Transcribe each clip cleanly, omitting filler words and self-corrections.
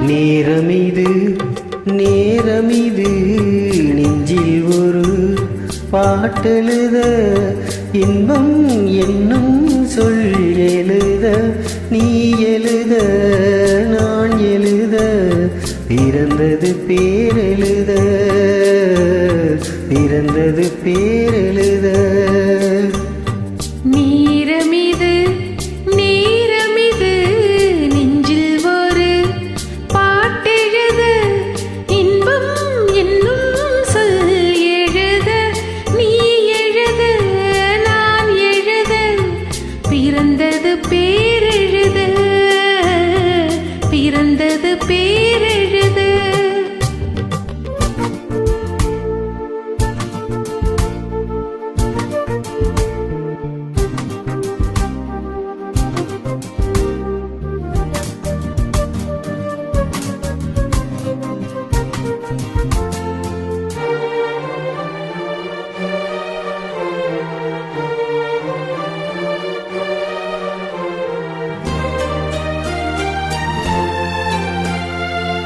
நேரமிது நேரமிது நெஞ்சில் ஒரு பாட்டெழுத இன்பம் என்னும் சொல் எழுத நீ எழுத நான் எழுத பிறந்தது பேரெழுத பிறந்தது பேரெழுத நேரமிது நேரமிது நெஞ்சில் ஒரு பாட்டெழுத இன்பம் என்னும் சொல் எழுத நீ எழுத நான் எழுத பிறந்தது பேரெழுத பிறந்தது பேரெழுத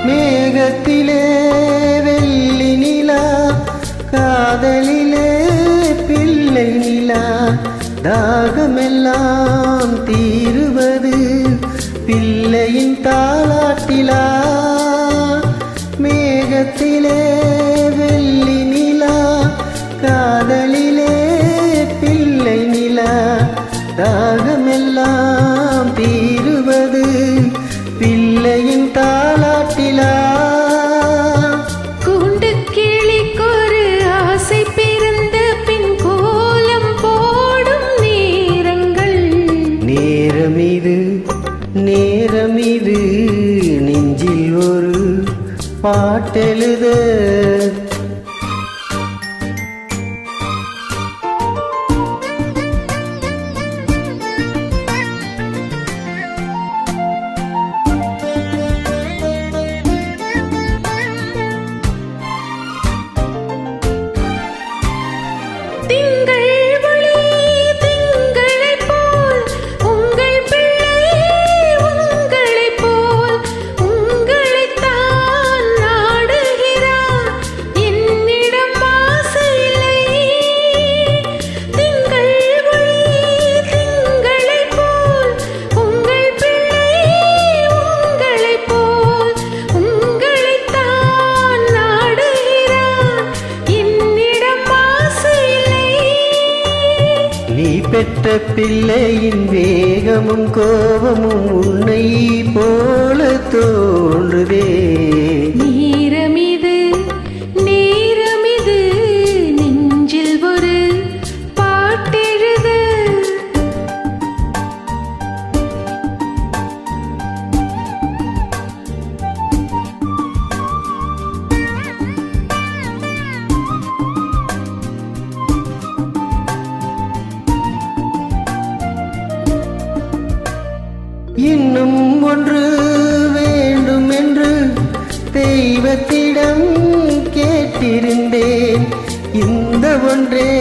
மேகத்திலே வெள்ளி நிலா காதலிலே பிள்ளை நிலா தாகமெல்லாம் தீருவது பிள்ளையின் தாலாட்டிலா மேகத்திலே வெள்ளி நிலா காதலிலே பிள்ளை நிலா தாகமெல்லாம் தீருவது பிள்ளையின் தாலாட்டிலா கூண்டு கிளிக்கொரு ஆசை பிறந்த பின் கோலம் போடும் நேரங்கள் நேரமிது நேரமிது நெஞ்சில் ஒரு பாட்டெழுத நீ பெற்ற பிள்ளையின் வேகமும் கோபமும் உன்னை போல தோன்றுதே நேரமிது நேரமிது நெஞ்சில் ஒரு பாட்டெழுத இன்னும் ஒன்று வேண்டும் என்று தெய்வத்திடம் கேட்டிருந்தேன் இந்த ஒன்றே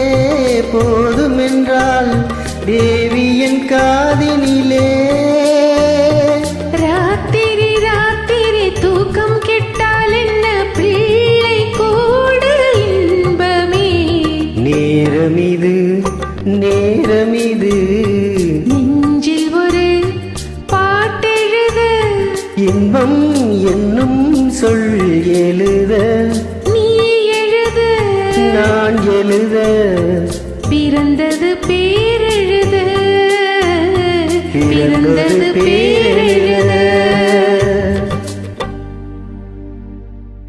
போதும் என்றால் தேவியின் காதினிலே ராத்திரி ராத்திரி தூக்கம் கெட்டால் என்ன பிள்ளை கூட இன்பமே நேரமிது நேரமிது நெஞ்சில் ஒரு பாட்டெழுத இன்பம் என்னும் சொல் எழுத நீ எழுத நான் எழுத பிறந்தது பேரெழுத பிறந்தது பேரெழுத.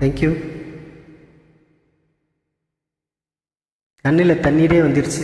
தேங்க்யூ. கண்ணில் தண்ணீரே வந்துருச்சு.